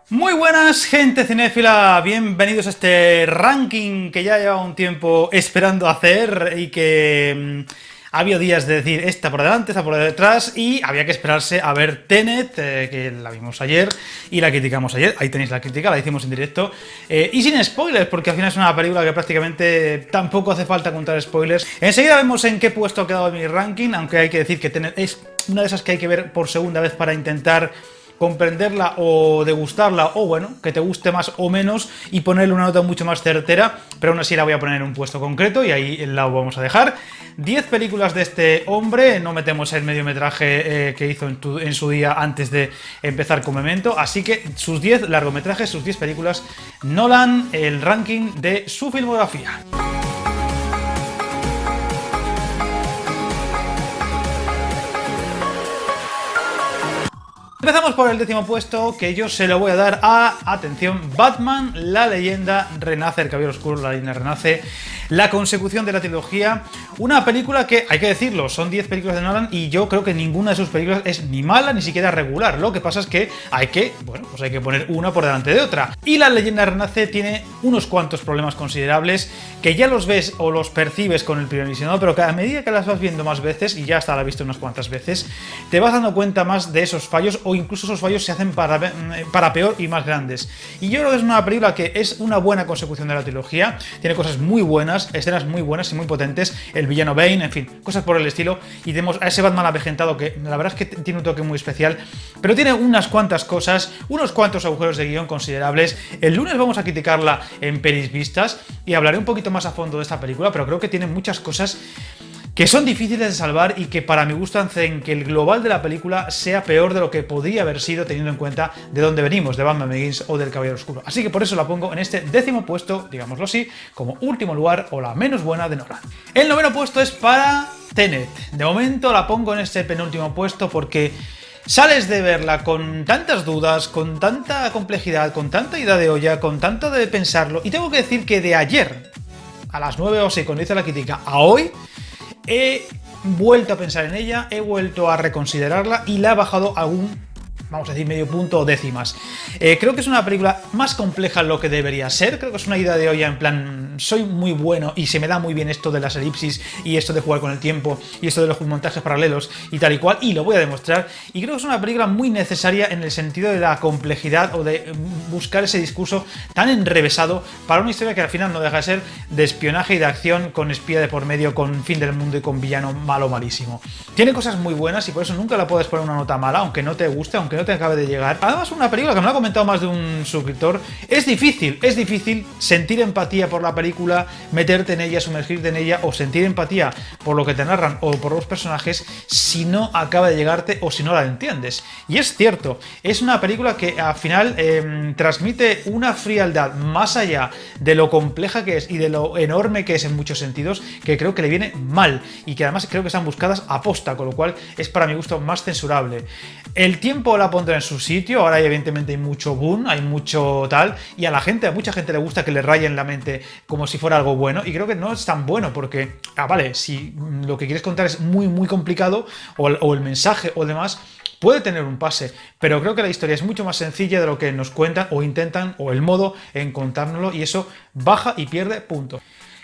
Muy buenas, gente cinéfila, bienvenidos a este ranking que ya lleva un tiempo esperando hacer y que ha habido días de decir esta por delante, esta por detrás y había que esperarse a ver Tenet, que la vimos ayer y la criticamos ayer, ahí tenéis la crítica, la hicimos en directo y sin spoilers porque al final es una película que prácticamente tampoco hace falta contar spoilers. Enseguida vemos en qué puesto ha quedado mi ranking, aunque hay que decir que Tenet es una de esas que hay que ver por segunda vez para intentar comprenderla o degustarla, o bueno, que te guste más o menos y ponerle una nota mucho más certera, pero aún así la voy a poner en un puesto concreto y ahí la vamos a dejar. 10 películas de este hombre, no metemos el mediometraje que hizo en su día antes de empezar con Memento, así que sus 10 largometrajes, sus 10 películas, Nolan, el ranking de su filmografía. Empezamos por el 10º puesto, que yo se lo voy a dar a, atención, Batman, la leyenda renace, el caballero oscuro, la leyenda renace, la consecución de la trilogía, una película que, hay que decirlo, son 10 películas de Nolan y yo creo que ninguna de sus películas es ni mala ni siquiera regular, lo que pasa es que hay que poner una por delante de otra. Y la leyenda renace tiene unos cuantos problemas considerables que ya los ves o los percibes con el primer visionado, pero que a medida que las vas viendo más veces, y ya hasta la he visto unas cuantas veces, te vas dando cuenta más de esos fallos o incluso esos fallos se hacen para peor y más grandes. Y yo creo que es una película que es una buena consecución de la trilogía, tiene cosas muy buenas, escenas muy buenas y muy potentes, el villano Bane, en fin, cosas por el estilo, y tenemos a ese Batman avejentado que la verdad es que tiene un toque muy especial, pero tiene unas cuantas cosas, unos cuantos agujeros de guión considerables. El lunes vamos a criticarla en pelis vistas y hablaré un poquito más a fondo de esta película, pero creo que tiene muchas cosas que son difíciles de salvar y que para mi gusto hacen que el global de la película sea peor de lo que podría haber sido teniendo en cuenta de dónde venimos, de Batman Begins o del Caballero Oscuro. Así que por eso la pongo en este 10º puesto, digámoslo así, como último lugar o la menos buena de Nolan. El 9º puesto es para Tenet. De momento la pongo en este penúltimo puesto porque sales de verla con tantas dudas, con tanta complejidad, con tanta ida de olla, con tanto de pensarlo, y tengo que decir que de ayer a las 9 o 6 cuando hice la crítica a hoy he vuelto a pensar en ella, he vuelto a reconsiderarla y la he bajado a vamos a decir, medio punto o décimas. Creo que es una película más compleja de lo que debería ser. Creo que es una ida de olla en plan, soy muy bueno y se me da muy bien esto de las elipsis y esto de jugar con el tiempo y esto de los montajes paralelos y tal y cual, y lo voy a demostrar. Y creo que es una película muy necesaria en el sentido de la complejidad o de buscar ese discurso tan enrevesado para una historia que al final no deja de ser de espionaje y de acción con espía de por medio, con fin del mundo y con villano malo malísimo. Tiene cosas muy buenas y por eso nunca la puedes poner una nota mala, aunque no te guste, aunque no te acabe de llegar. Además, una película que me lo ha comentado más de un suscriptor, es difícil sentir empatía por la película, meterte en ella, sumergirte en ella o sentir empatía por lo que te narran o por los personajes si no acaba de llegarte o si no la entiendes. Y es cierto, es una película que al final transmite una frialdad más allá de lo compleja que es y de lo enorme que es en muchos sentidos, que creo que le viene mal y que además creo que están buscadas a posta, con lo cual es para mi gusto más censurable. El tiempo la pondrá en su sitio, ahora evidentemente hay mucho boom, hay mucho tal, y a mucha gente le gusta que le rayen la mente como si fuera algo bueno, y creo que no es tan bueno porque, vale, si lo que quieres contar es muy muy complicado, o el mensaje o demás, puede tener un pase, pero creo que la historia es mucho más sencilla de lo que nos cuentan o intentan, o el modo en contárnoslo, y eso baja y pierde puntos.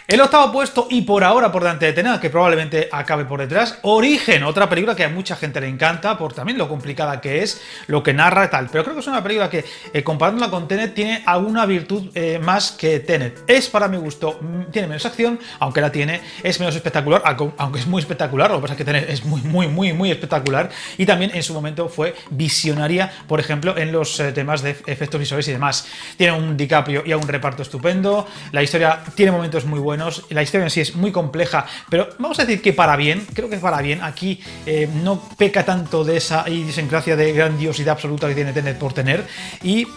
El 8º puesto, y por ahora por delante de Tenet, que probablemente acabe por detrás, Origen, otra película que a mucha gente le encanta por también lo complicada que es, lo que narra y tal, pero creo que es una película que comparándola con Tenet tiene alguna virtud más que Tenet. Es para mi gusto, tiene menos acción, aunque la tiene, es menos espectacular, aunque es muy espectacular, lo que pasa es que Tenet es muy espectacular, y también en su momento fue visionaria, por ejemplo, en los temas de efectos visuales y demás. Tiene un DiCaprio y un reparto estupendo, la historia tiene momentos muy buenos, la historia en sí es muy compleja, pero vamos a decir que para bien, creo que para bien, aquí no peca tanto de esa idiosincrasia de grandiosidad absoluta que tiene Tenet por tener, y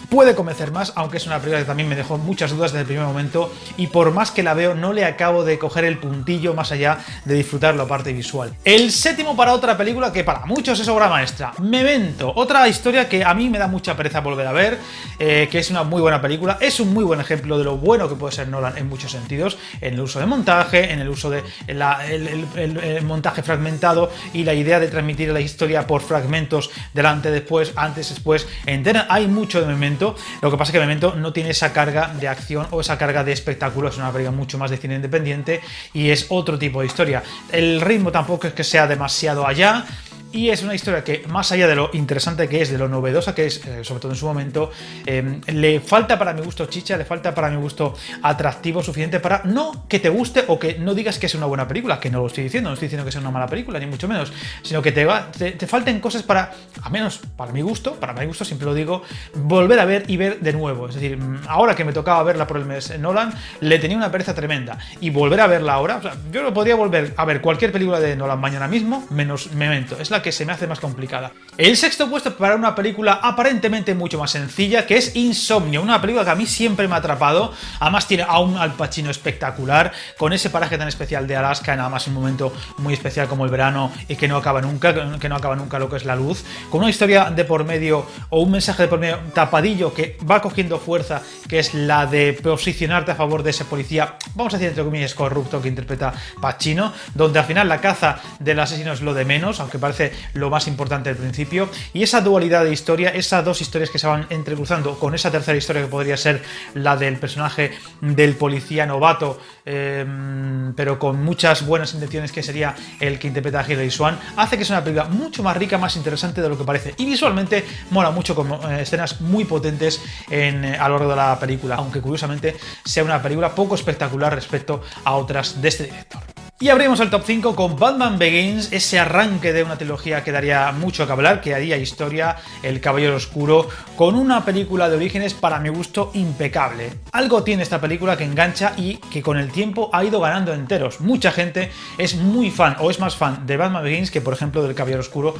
puede convencer más, aunque es una película que también me dejó muchas dudas desde el primer momento y por más que la veo no le acabo de coger el puntillo más allá de disfrutar la parte visual. El séptimo para otra película que para muchos es obra maestra, Memento, otra historia que a mí me da mucha pereza volver a ver, que es una muy buena película, es un muy buen ejemplo de lo bueno que puede ser Nolan en muchos sentidos, en el uso de montaje, en el uso de el montaje fragmentado y la idea de transmitir la historia por fragmentos delante, después, antes, después, entera. Hay mucho de Memento. Lo que pasa es que Memento no tiene esa carga de acción o esa carga de espectáculo, es una película mucho más de cine independiente y es otro tipo de historia. El ritmo tampoco es que sea demasiado allá. Y es una historia que, más allá de lo interesante que es, de lo novedosa que es, sobre todo en su momento, le falta para mi gusto chicha, le falta para mi gusto atractivo suficiente para no que te guste o que no digas que es una buena película, que no lo estoy diciendo, no estoy diciendo que sea una mala película, ni mucho menos, sino que te falten cosas para, al menos para mi gusto siempre lo digo, volver a ver y ver de nuevo. Es decir, ahora que me tocaba verla por el mes Nolan, le tenía una pereza tremenda. Y volver a verla ahora, o sea, yo lo podría volver a ver cualquier película de Nolan mañana mismo, menos Memento. Es la que se me hace más complicada. El sexto puesto para una película aparentemente mucho más sencilla, que es Insomnio, una película que a mí siempre me ha atrapado. Además tiene a un Al Pacino espectacular, con ese paraje tan especial de Alaska, nada más un momento muy especial como el verano y que no acaba nunca, lo que es la luz, con una historia de por medio o un mensaje de por medio tapadillo que va cogiendo fuerza, que es la de posicionarte a favor de ese policía, vamos a decir entre comillas, corrupto que interpreta Pacino, donde al final la caza del asesino es lo de menos, aunque parece lo más importante al principio, y esa dualidad de historia, esas dos historias que se van entrecruzando con esa tercera historia que podría ser la del personaje del policía novato, pero con muchas buenas intenciones, que sería el que interpreta a Hilary Swank, hace que sea una película mucho más rica, más interesante de lo que parece, y visualmente mola mucho, con escenas muy potentes a lo largo de la película, aunque curiosamente sea una película poco espectacular respecto a otras de este director. Y abrimos el top 5 con Batman Begins, ese arranque de una trilogía que daría mucho que hablar, que haría historia, El Caballero Oscuro, con una película de orígenes para mi gusto impecable. Algo tiene esta película que engancha y que con el tiempo ha ido ganando enteros. Mucha gente es muy fan o es más fan de Batman Begins que por ejemplo del Caballero Oscuro,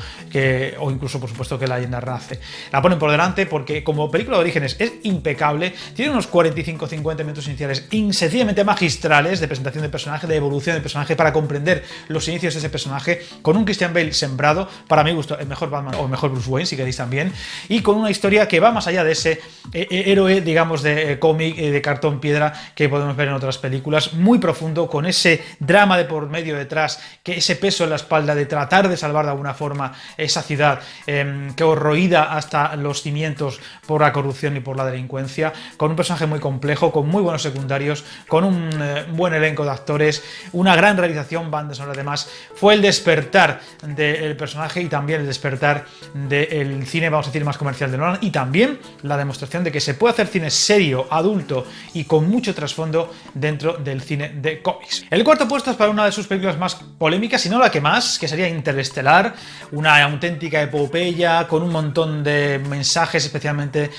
o incluso por supuesto que La Leyenda Renace. La ponen por delante porque como película de orígenes es impecable, tiene unos 45-50 minutos iniciales sencillamente magistrales de presentación de personaje, de evolución de personaje, para comprender los inicios de ese personaje, con un Christian Bale sembrado, para mi gusto el mejor Batman o el mejor Bruce Wayne si queréis también, y con una historia que va más allá de ese héroe, digamos, de cómic, de cartón piedra que podemos ver en otras películas, muy profundo, con ese drama de por medio detrás, que ese peso en la espalda de tratar de salvar de alguna forma esa ciudad que corroída hasta los cimientos por la corrupción y por la delincuencia, con un personaje muy complejo, con muy buenos secundarios, con un buen elenco de actores, una gran realización, banda sonora. Además fue el despertar del personaje y también el despertar del cine, vamos a decir, más comercial de Nolan, y también la demostración de que se puede hacer cine serio, adulto y con mucho trasfondo dentro del cine de cómics. El cuarto puesto es para una de sus películas más polémicas, si no la que más, que sería Interestelar, una auténtica epopeya con un montón de mensajes, especialmente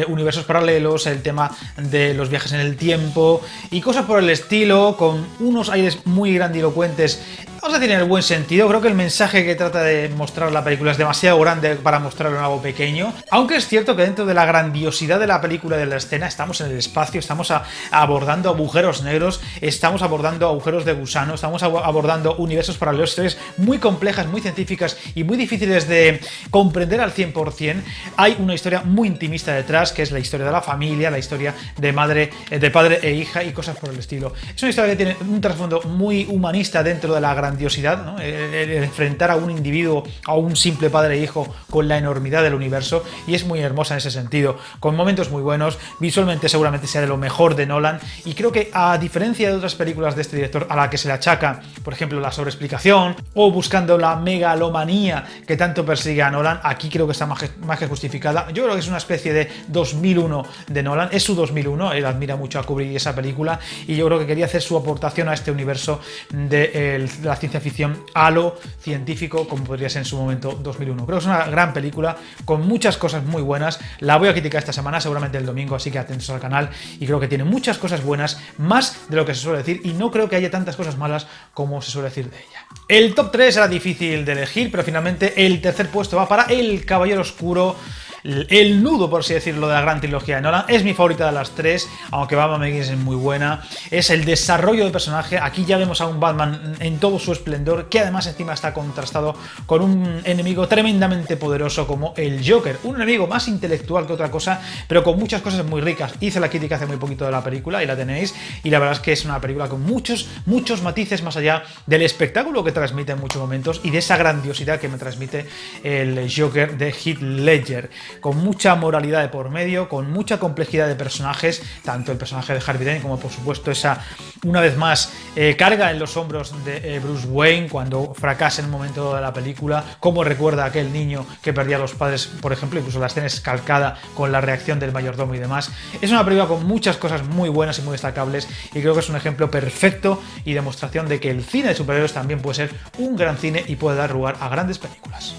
universos paralelos, el tema de los viajes en el tiempo y cosas por el estilo, con unos aires muy grandilocuentes, vamos a decir en el buen sentido. Creo que el mensaje que trata de mostrar la película es demasiado grande para mostrarlo en algo pequeño, aunque es cierto que dentro de la grandiosidad de la película, de la escena, estamos en el espacio, estamos abordando agujeros negros, estamos abordando agujeros de gusano, estamos abordando universos paralelos, historias muy complejas, muy científicas y muy difíciles de comprender al 100%. Hay una historia muy intimista detrás, que es la historia de la familia, la historia de padre e hija y cosas por el estilo. Es una historia que tiene un trasfondo muy humanista dentro de la grandiosidad, ¿no? El enfrentar a un individuo, a un simple padre e hijo, con la enormidad del universo, y es muy hermosa en ese sentido, con momentos muy buenos, visualmente seguramente sea de lo mejor de Nolan, y creo que a diferencia de otras películas de este director a la que se le achaca, por ejemplo, la sobreexplicación o buscando la megalomanía que tanto persigue a Nolan, aquí creo que está más que justificada. Yo creo que es una especie de 2001 de Nolan, es su 2001, él admira mucho a Kubrick y esa película, y yo creo que quería hacer su aportación a este universo de la ciencia ficción a lo científico, como podría ser en su momento 2001. Creo que es una gran película con muchas cosas muy buenas. La voy a criticar esta semana, seguramente el domingo, así que atentos al canal, y creo que tiene muchas cosas buenas, más de lo que se suele decir, y no creo que haya tantas cosas malas como se suele decir de ella. El top 3 era difícil de elegir, pero finalmente el tercer puesto va para El Caballero Oscuro. el nudo, por así decirlo, de la gran trilogía de Nolan. Es mi favorita de las tres, aunque Batman Begins es muy buena. Es el desarrollo de personaje. Aquí ya vemos a un Batman en todo su esplendor, que además encima está contrastado con un enemigo tremendamente poderoso como el Joker. Un enemigo más intelectual que otra cosa, pero con muchas cosas muy ricas. Hice la crítica hace muy poquito de la película y la tenéis. Y la verdad es que es una película con muchos matices más allá del espectáculo que transmite en muchos momentos y de esa grandiosidad que me transmite el Joker de Heath Ledger, con mucha moralidad de por medio, con mucha complejidad de personajes, tanto el personaje de Harvey Dent como por supuesto esa, una vez más, carga en los hombros de Bruce Wayne cuando fracasa en un momento de la película, como recuerda a aquel niño que perdía a los padres, por ejemplo, incluso la escena es calcada con la reacción del mayordomo y demás. Es una película con muchas cosas muy buenas y muy destacables y creo que es un ejemplo perfecto y demostración de que el cine de superhéroes también puede ser un gran cine y puede dar lugar a grandes películas.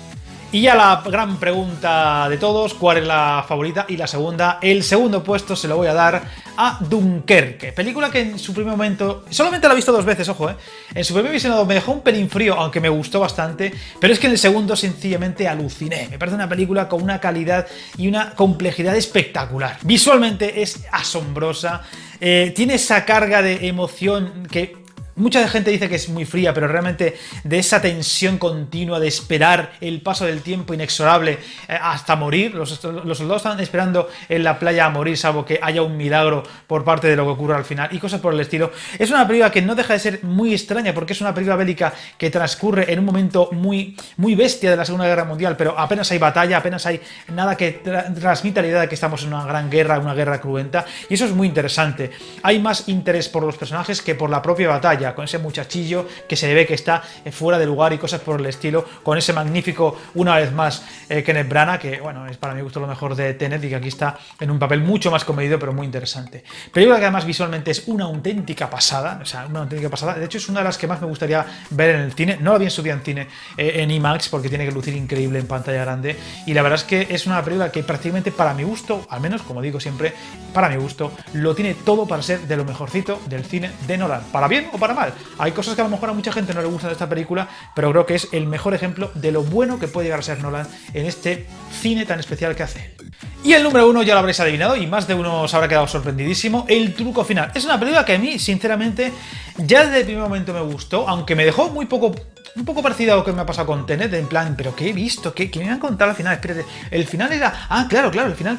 Y ya la gran pregunta de todos, ¿cuál es la favorita? Y la segunda, el segundo puesto se lo voy a dar a Dunkerque, película que en su primer momento, solamente la he visto 2 veces, ojo, en su primer visionado me dejó un pelín frío, aunque me gustó bastante, pero es que en el segundo sencillamente aluciné. Me parece una película con una calidad y una complejidad espectacular. Visualmente es asombrosa, tiene esa carga de emoción que mucha gente dice que es muy fría, pero realmente de esa tensión continua de esperar el paso del tiempo inexorable hasta morir. Los soldados están esperando en la playa a morir, salvo que haya un milagro por parte de lo que ocurra al final y cosas por el estilo. Es una película que no deja de ser muy extraña porque es una película bélica que transcurre en un momento muy bestia de la Segunda Guerra Mundial, pero apenas hay batalla, apenas hay nada que transmita la idea de que estamos en una gran guerra, una guerra cruenta, y eso es muy interesante. Hay más interés por los personajes que por la propia batalla, con ese muchachillo que se ve que está fuera de lugar y cosas por el estilo, con ese magnífico, una vez más, Kenneth Branagh, que bueno, es para mi gusto lo mejor de Tenet y que aquí está en un papel mucho más comedido pero muy interesante. Película que además visualmente es una auténtica pasada, o sea, una auténtica pasada. De hecho es una de las que más me gustaría ver en el cine. No la vi en su día en cine, en IMAX, porque tiene que lucir increíble en pantalla grande, y la verdad es que es una película que prácticamente para mi gusto, al menos como digo siempre, para mi gusto, lo tiene todo para ser de lo mejorcito del cine de Nolan, para bien o para mal. Hay cosas que a lo mejor a mucha gente no le gustan de esta película, pero creo que es el mejor ejemplo de lo bueno que puede llegar a ser Nolan en este cine tan especial que hace él. Y el número 1 ya lo habréis adivinado y más de uno se habrá quedado sorprendidísimo, El truco final. Es una película que a mí, sinceramente, ya desde el primer momento me gustó, aunque me dejó un poco parecido a lo que me ha pasado con Tenet, en plan, ¿pero qué he visto? ¿Qué me han contado al final? Espérate, el final era... Ah, claro, el final...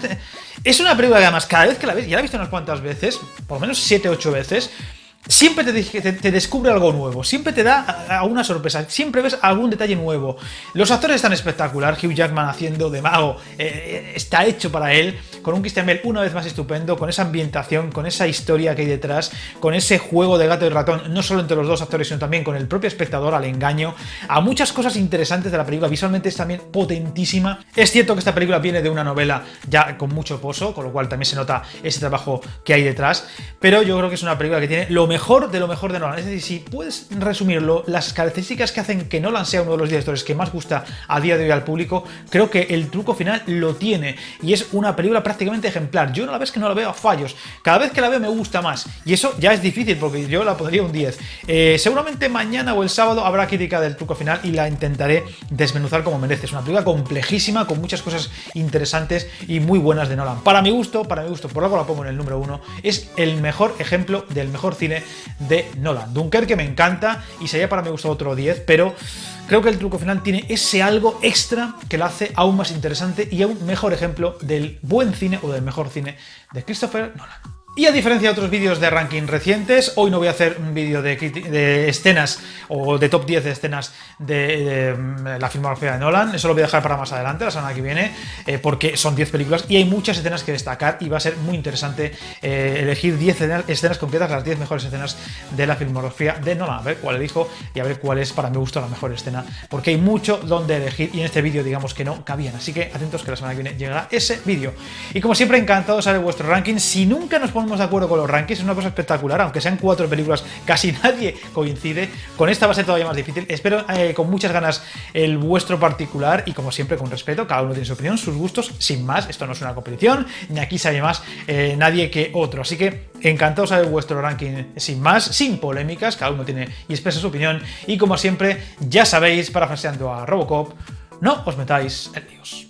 Es una película que además cada vez que la ves, ya la he visto unas cuantas veces, por lo menos 7 o 8 veces, siempre te descubre algo nuevo, siempre te da a una sorpresa, siempre ves algún detalle nuevo. Los actores están espectacular, Hugh Jackman haciendo de mago, está hecho para él, con un Christian Bale una vez más estupendo, con esa ambientación, con esa historia que hay detrás, con ese juego de gato y ratón, no solo entre los dos actores, sino también con el propio espectador, al engaño, a muchas cosas interesantes de la película. Visualmente es también potentísima. Es cierto que esta película viene de una novela ya con mucho pozo, con lo cual también se nota ese trabajo que hay detrás, pero yo creo que es una película que tiene lo mejor de Nolan. Es decir, si puedes resumirlo, las características que hacen que Nolan sea uno de los directores que más gusta a día de hoy al público, creo que El truco final lo tiene y es una película prácticamente ejemplar. Yo la vez que no la veo a fallos, cada vez que la veo me gusta más y eso ya es difícil porque yo la pondría un 10. Seguramente mañana o el sábado habrá crítica del truco final y la intentaré desmenuzar como merece. Es una película complejísima con muchas cosas interesantes y muy buenas de Nolan. Para mi gusto, por algo la pongo en el número 1, es el mejor ejemplo del mejor cine de Nolan. Dunkerque me encanta y sería para mi gusto otro 10, pero creo que El truco final tiene ese algo extra que lo hace aún más interesante y aún mejor ejemplo del buen cine o del mejor cine de Christopher Nolan. Y a diferencia de otros vídeos de ranking recientes, hoy no voy a hacer un vídeo de escenas o de top 10 de escenas de la filmografía de Nolan. Eso lo voy a dejar para más adelante, la semana que viene, porque son 10 películas y hay muchas escenas que destacar y va a ser muy interesante elegir 10 escenas concretas, las 10 mejores escenas de la filmografía de Nolan. A ver cuál elijo y a ver cuál es para mi gusto la mejor escena, porque hay mucho donde elegir y en este vídeo digamos que no cabían. Así que atentos que la semana que viene llegará ese vídeo. Y como siempre, encantado de saber vuestro ranking. Si nunca nos ponemos de acuerdo con los rankings, es una cosa espectacular, aunque sean 4 películas, casi nadie coincide. Con esta va a ser todavía más difícil. Espero con muchas ganas el vuestro particular y como siempre con respeto, cada uno tiene su opinión, sus gustos, sin más. Esto no es una competición, ni aquí sabe más nadie que otro. Así que encantado de saber vuestro ranking sin más, sin polémicas, cada uno tiene y expresa su opinión y como siempre, ya sabéis, parafraseando a Robocop, no os metáis en líos.